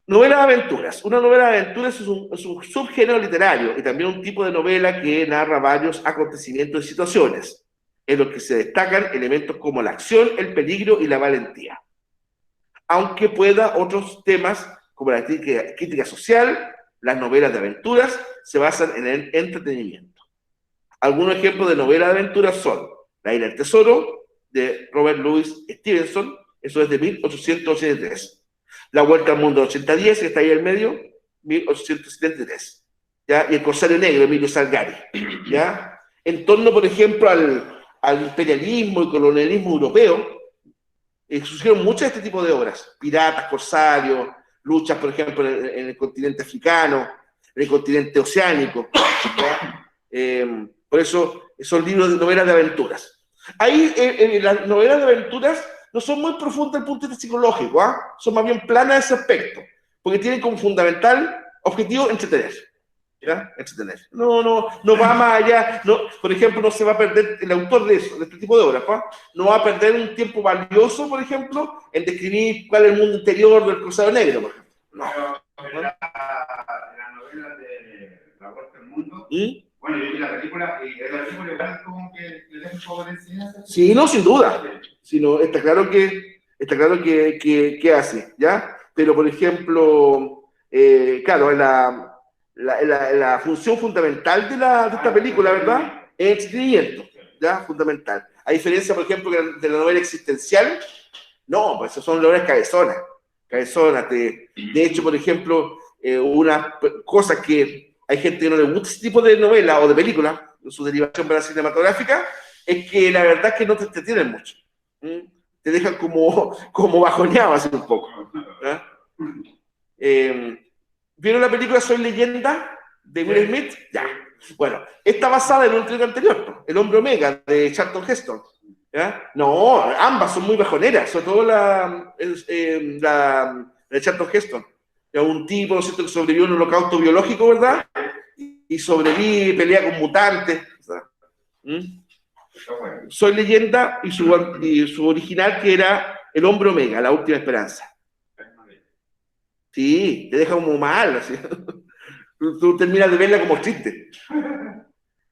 novela de aventuras. Una novela de aventuras es un subgénero literario y también un tipo de novela que narra varios acontecimientos y situaciones, en los que se destacan elementos como la acción, el peligro y la valentía. Aunque pueda otros temas como la crítica social, las novelas de aventuras se basan en el entretenimiento. Algunos ejemplos de novelas de aventuras son La isla del tesoro, de Robert Louis Stevenson, eso es de 1883. La vuelta al mundo de 80 días, que está ahí en medio, 1873. ¿Ya? Y El corsario negro, Emilio Salgari. ¿Ya? En torno, por ejemplo, al imperialismo y colonialismo europeo, surgieron muchas de este tipo de obras. Piratas, corsarios, luchas, por ejemplo, en el continente africano, en el continente oceánico. Por eso son libros de novelas de aventuras. Ahí, las novelas de aventuras no son muy profundas desde el punto de vista psicológico, son más bien planas en ese aspecto, porque tienen como fundamental objetivo entretener. ¿Ya? Entretener. No va más allá. No, por ejemplo, no se va a perder el autor de este tipo de obras, no va a perder un tiempo valioso, por ejemplo, en describir cuál es el mundo interior del cruzado negro, por ejemplo. No. Pero la novela de La Vuelta al Mundo, bueno, yo vi la película y la película igual como que le deja un poco de enseñanza. Sí, no, sin duda. Sino, está claro que hace, ¿ya? Pero, por ejemplo, claro, la función fundamental de esta película, ¿verdad?, es el entretenimiento, ¿ya? Fundamental. A diferencia, por ejemplo, de la novela existencial, no, pues son novelas cabezonas. De hecho, por ejemplo, una cosa que hay gente que no le gusta ese tipo de novela o de película, en su derivación para la cinematográfica, es que la verdad es que no te entretienen mucho. Te dejan como bajoneado así un poco. ¿Vieron la película Soy Leyenda de Will Smith? Ya. Bueno, está basada en un trío anterior, El Hombre Omega de Charlton Heston. ¿Ya? No, ambas son muy bajoneras, sobre todo la de Charlton Heston. Un tipo, ¿no es cierto?, que sobrevivió a un holocausto biológico, ¿verdad? Y sobrevive, pelea con mutantes. Soy Leyenda y su original, que era El Hombre Omega, La Última Esperanza. Sí, te deja como mal, así. Tú terminas de verla como triste.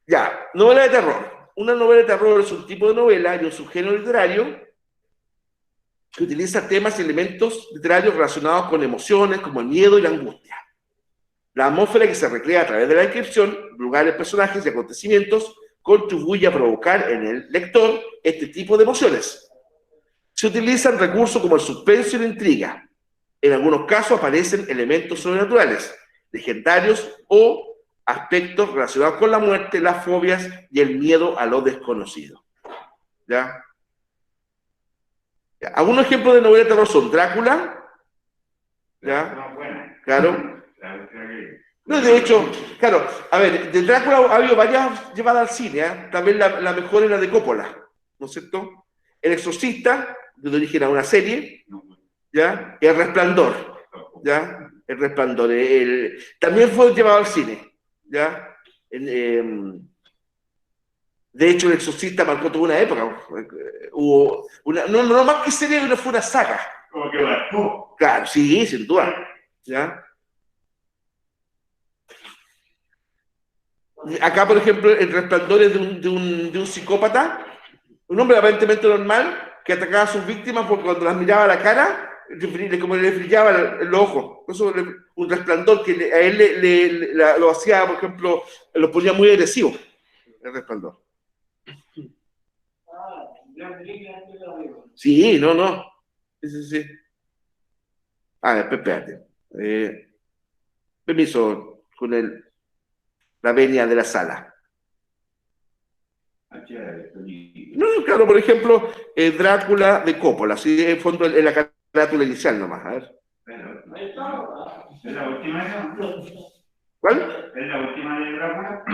Ya, novela de terror. Una novela de terror es un tipo de novela y un subgénero literario que utiliza temas y elementos literarios relacionados con emociones como el miedo y la angustia. La atmósfera que se recrea a través de la descripción, lugares, personajes y acontecimientos contribuye a provocar en el lector este tipo de emociones. Se utilizan recursos como el suspenso y la intriga. En algunos casos aparecen elementos sobrenaturales, legendarios o aspectos relacionados con la muerte, las fobias y el miedo a lo desconocido. ¿Ya? Algunos ejemplos de novela de terror son Drácula. ¿Ya? Claro. No, de hecho, claro, a ver, de Drácula ha habido varias llevadas al cine, ¿eh? También la mejor es la de Coppola, ¿no es cierto? El Exorcista, de origen a una serie, ¿ya? El Resplandor, ¿ya? El Resplandor, también fue llevado al cine, ¿ya? De hecho, El Exorcista marcó toda una época. Hubo una, no más que serie, fue una saga. Como que marcó. Claro, sí, sin duda, ¿ya? Acá, por ejemplo, El Resplandor es de un psicópata, un hombre aparentemente normal, que atacaba a sus víctimas porque cuando las miraba a la cara, como le brillaba el ojo. Eso un resplandor que a él lo hacía, por ejemplo, lo ponía muy agresivo, el resplandor. Sí, no. Sí. A ver, espérate. Permiso con la venia de la sala. No, claro, por ejemplo, Drácula de Coppola, así en fondo en la carátula inicial nomás, a ver. ¿Es la última? ¿Cuál? ¿Es la última de Drácula?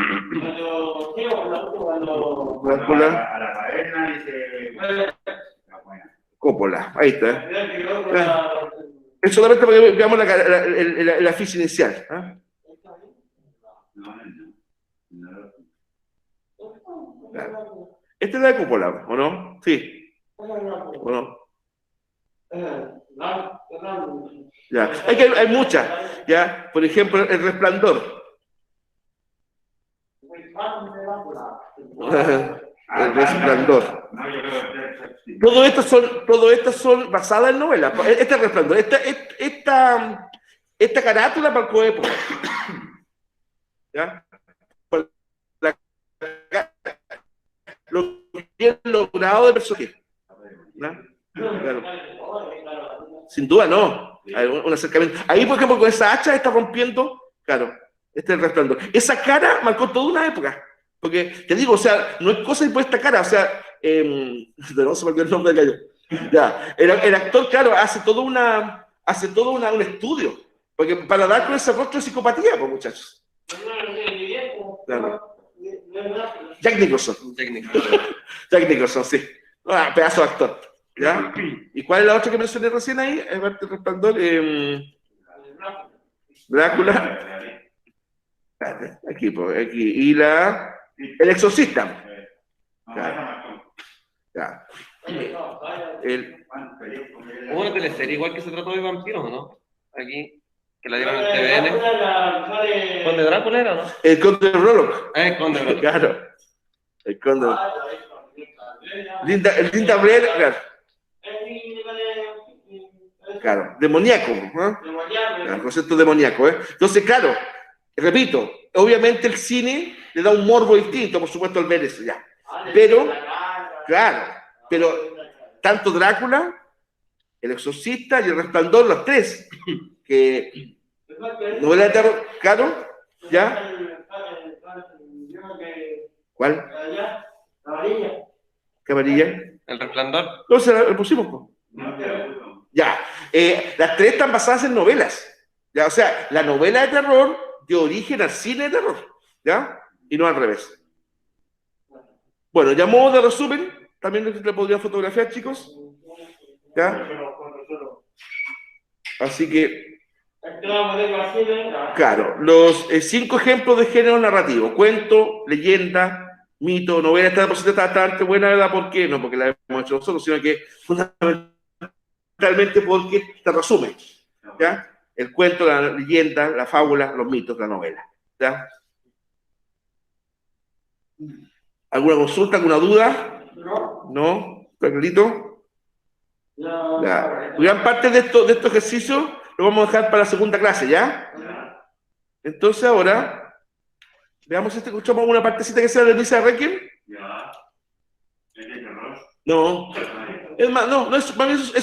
Drácula. A la caverna y se... Coppola, ahí está. Es solamente para que veamos la ficha inicial. ¿Ah? Claro. Esta es la de Coppola, ¿o no? Sí. ¿O no? Ya. Hay muchas, ¿ya? Por ejemplo, El Resplandor. El Resplandor. Todo esto son basadas en novelas. Este Resplandor, esta carátula marcó época. ¿Ya? Lo bien logrado de personaje. Claro. Sin duda, no. Hay un acercamiento. Ahí, por ejemplo, con esa hacha está rompiendo, claro, este es El Resplandor. Esa cara marcó toda una época. Porque, te digo, o sea, no es cosa de por esta cara, o sea, no se me olvidó el nombre del gallo. Ya, el actor, claro, hace todo un estudio. Porque para dar con ese rostro de psicopatía, pues, muchachos. Claro. Jack Nicholson. Jack Nicholson, sí. Pedazo de actor. ¿Ya? ¿Y cuál es la otra que mencioné recién ahí? El Resplandor. Drácula. Aquí. Y El Exorcista. Ya. Hubo una teleserie igual que se trató de vampiros, ¿no? Aquí, que la dieron en TVN. ¿Conde Drácula era, no? El Conde Rollock. El Conde Drácula. Claro. El Conde. El Linda Blair, claro. Claro, demoníaco, ¿no? El concepto demoníaco, ¿eh? Entonces, claro, repito, obviamente el cine le da un morbo distinto, por supuesto, al ver eso, ya. Pero, claro, tanto Drácula, El Exorcista y El Resplandor, los tres, que novela de terror, claro, ¿ya? ¿Cuál? ¿Qué amarilla? El Resplandor. No, se la pusimos, po. Ya, las tres están basadas en novelas, ¿ya? O sea, la novela de terror dio origen al cine de terror, ¿ya? Y no al revés. Bueno, ya a modo de resumen, también le podría fotografiar, chicos, ¿ya? Así que, claro, los 5 ejemplos de género narrativo: cuento, leyenda, mito, novela, esta diapositiva está bastante buena, ¿verdad? ¿Por qué? No porque la hemos hecho nosotros, sino que fundamentalmente porque te resume, ¿ya? El cuento, la leyenda, la fábula, los mitos, la novela, ¿ya? ¿Alguna consulta, alguna duda? ¿No? ¿Está clarito? Ya. Gran parte de estos ejercicios lo vamos a dejar para la segunda clase, ¿ya? Entonces ahora, veamos si escuchamos una partecita que sea de Misa Requiem. No. Es más, no, es suspenso.